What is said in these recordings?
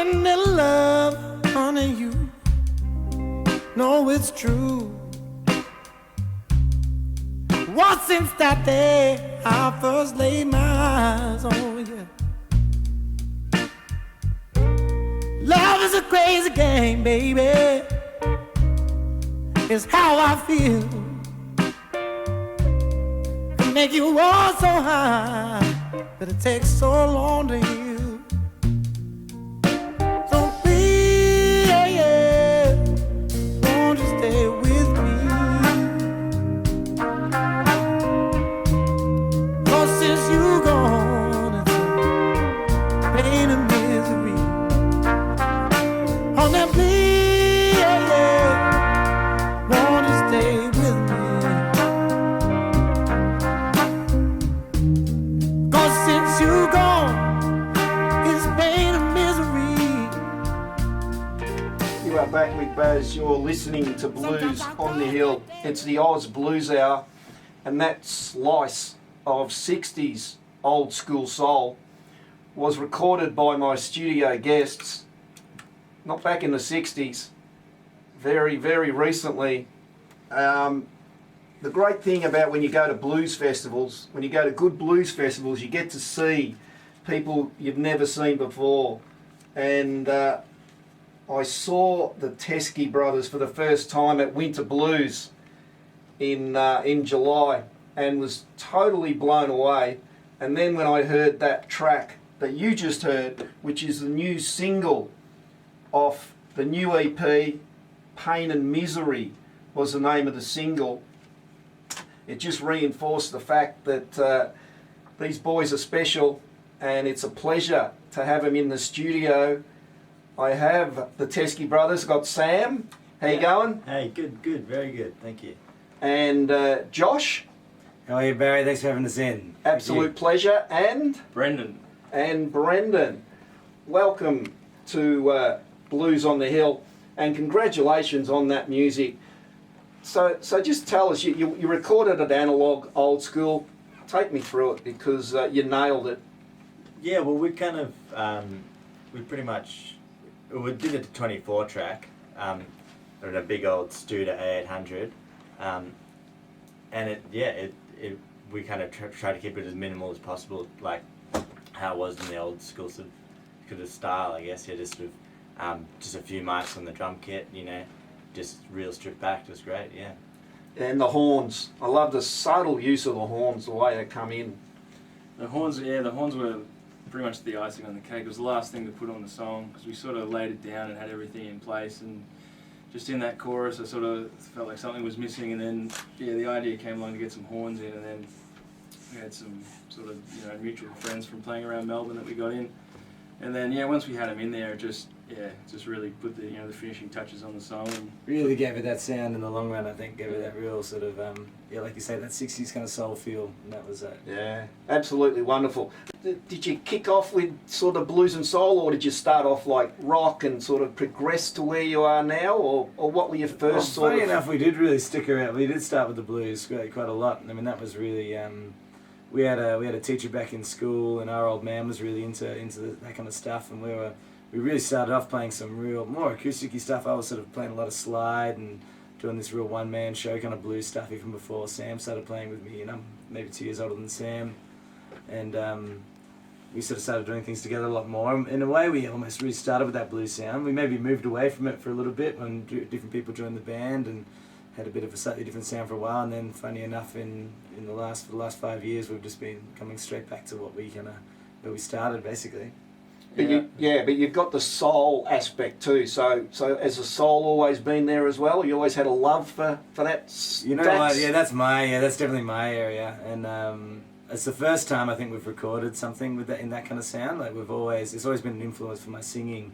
one little love, honey, you know it's true. What since that day I first laid my eyes on you. Love is a crazy game, baby. It's how I feel. It make you walk so high, but it takes so long to heal. So please, won't you stay with me? 'Cause since you gone, it's a pain and misery. Oh, now please, won't you stay with me? 'Cause since you gone, it's pain and misery. You are back with Baz. You're listening to Blues on the Hill. It's the Oz Blues Hour, and that slice of 60s old school soul was recorded by my studio guests, not back in the 60s, very, very recently. The great thing about when you go to blues festivals, when you go to good blues festivals, you get to see people you've never seen before. And I saw the Teskey brothers for the first time at Winter Blues in July and was totally blown away. And then when I heard that track that you just heard, which is the new single off the new EP, Pain and Misery was the name of the single, it just reinforced the fact that these boys are special, and it's a pleasure to have them in the studio. I have the Teskey brothers. Got Sam. How you going? Hey, good, very good, thank you. And Josh. How are you, Barry? Thanks for having us in. Absolute pleasure. And Brendan. Welcome to Blues on the Hill, and congratulations on that music. So just tell us, you recorded it analog, old school. Take me through it, because you nailed it. Yeah, well, we kind of, we pretty much, we did it to 24 track, at a big old Studer A800, and we kind of try to keep it as minimal as possible, like how it was in the old school sort of style, I guess. Yeah, just a few mics on the drum kit, just real stripped back. It was great, yeah. And the horns. I love the subtle use of the horns, the way they come in. The horns were pretty much the icing on the cake. It was the last thing to put on the song, because we sort of laid it down and had everything in place, and just in that chorus I sort of felt like something was missing, and then the idea came along to get some horns in, and then we had some sort of mutual friends from playing around Melbourne that we got in, and then once we had them in there, it just really put the the finishing touches on the song. And really gave it that sound in the long run. I think gave it that real sort of like you say, that 60s kind of soul feel, and that was it. Yeah, absolutely wonderful. Did you kick off with sort of blues and soul, or did you start off like rock and sort of progress to where you are now, or what were your first sort of... Funny enough, we did really stick around. We did start with the blues quite a lot. I mean, that was really... we had a teacher back in school, and our old man was really into that kind of stuff, and we really started off playing some real more acoustic-y stuff. I was sort of playing a lot of slide and doing this real one-man show kind of blues stuff even before Sam started playing with me, and I'm maybe 2 years older than Sam, and we sort of started doing things together a lot more. In a way, we almost really started with that blues sound. We maybe moved away from it for a little bit when different people joined the band and had a bit of a slightly different sound for a while, and then funny enough for the last 5 years we've just been coming straight back to where we started basically. But you've got the soul aspect too. So has the soul always been there as well? You always had a love for that? You know what? Yeah, that's definitely my area, and it's the first time I think we've recorded something with that in that kind of sound. Like it's always been an influence for my singing,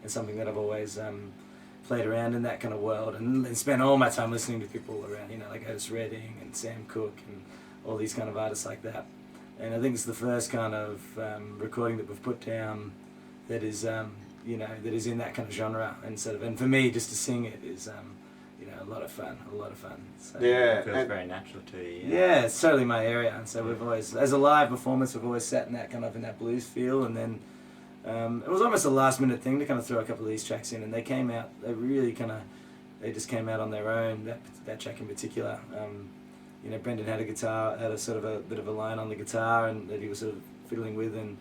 and something that I've always played around in that kind of world, and spent all my time listening to people around, like Otis Redding and Sam Cooke and all these kind of artists like that. And I think it's the first kind of recording that we've put down that is, that is in that kind of genre, and for me, just to sing it is, a lot of fun. So, yeah, it feels very natural to you. Yeah, it's totally my area, and so we've always, as a live performance, we've always sat in that blues feel, and then It was almost a last minute thing to kind of throw a couple of these tracks in, and they came out. They just came out on their own. That track in particular. Brendan had a sort of a bit of a line on the guitar, and that he was sort of fiddling with, and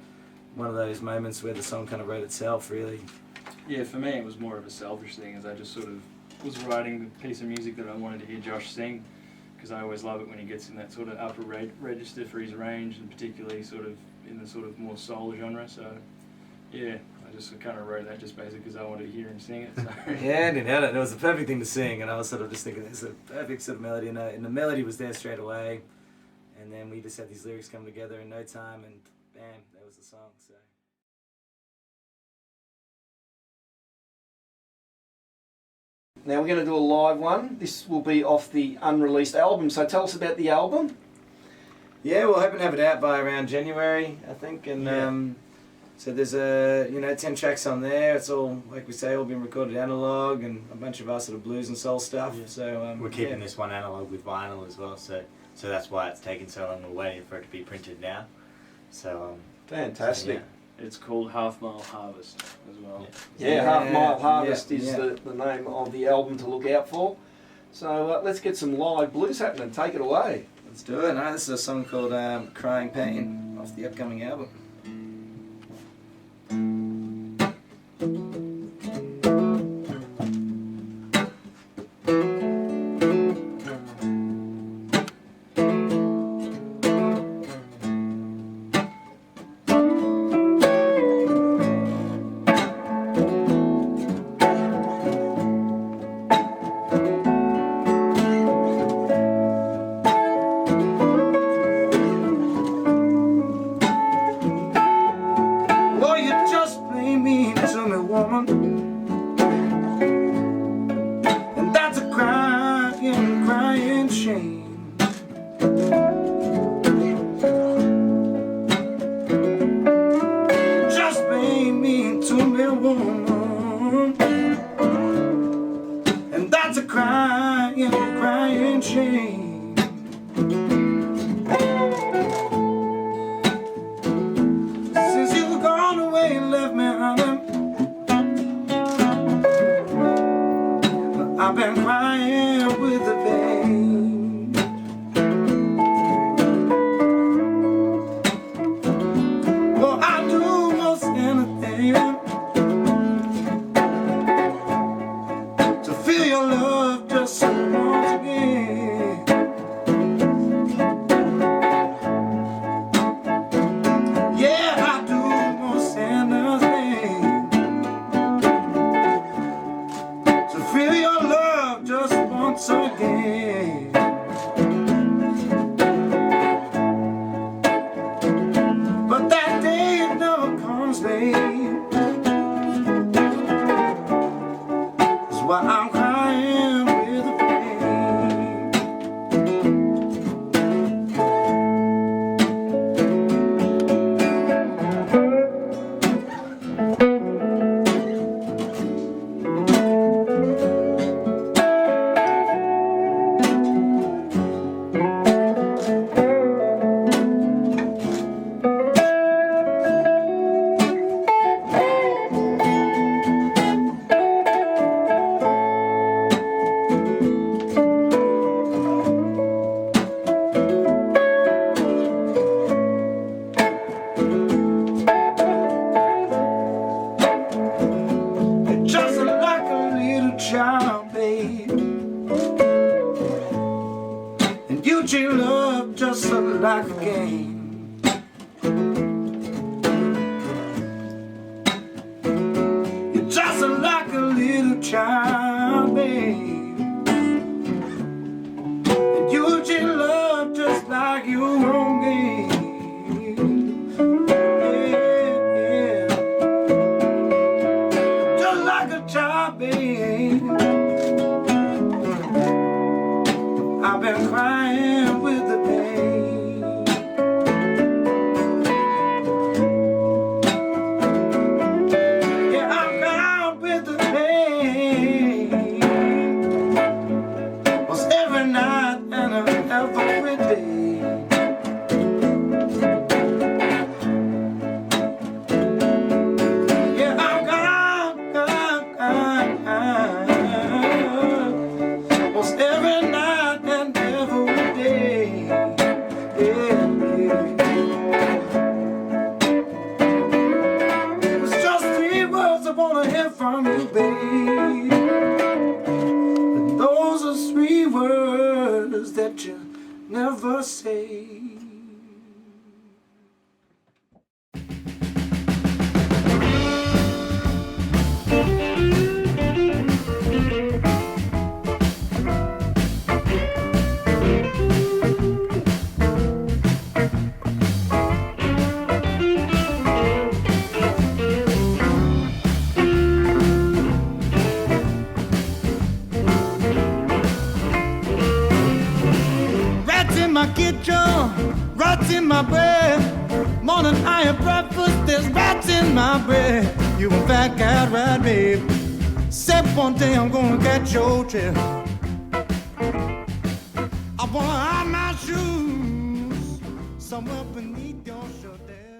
one of those moments where the song kind of wrote itself, really. Yeah, for me it was more of a selfish thing, as I just sort of was writing the piece of music that I wanted to hear Josh sing, because I always love it when he gets in that sort of upper register for his range, and particularly sort of in the sort of more soul genre. So yeah, I just kind of wrote that just basically because I wanted to hear him sing it. So. Yeah, and he had it. It was the perfect thing to sing, and I was sort of just thinking it's a perfect sort of melody, and the melody was there straight away, and then we just had these lyrics come together in no time, and bam, that was the song. So. Now we're going to do a live one. This will be off the unreleased album. So tell us about the album. Yeah, we're hoping to have it out by around January, I think, and Yeah. so there's 10 tracks on there. It's all, like we say, all been recorded analog, and a bunch of our sort of blues and soul stuff. Yeah. So We're keeping this one analog with vinyl as well, so that's why it's taken so long. We're waiting for it to be printed now. So Fantastic. It's called Half Mile Harvest as well. Yeah, Half Mile Harvest yeah, is yeah. the name of the album to look out for. So let's get some live blues happening. Take it away. Let's do it. No, this is a song called Crying Pain off the upcoming album. Well, you just plain mean to me, woman, and that's a crying, crying shame. Just plain mean to me, woman, and that's a crying, crying shame. Since you've gone away and left me, honey, I've been crying with the pain. Well, I'd do most anything to feel your love just once again. Yeah, I do most anything to feel your love just once again. But that day it never comes, babe. That's why I'm crying with the pain. wanna hear from you, babe. But those are sweet words that you never say. Rats in my kitchen, rats in my bread. Morning I have breakfast, there's rats in my bread. You a fat cat rat, babe. Said one day I'm gonna get your trip. I wanna hide my shoes somewhere beneath your shirt there.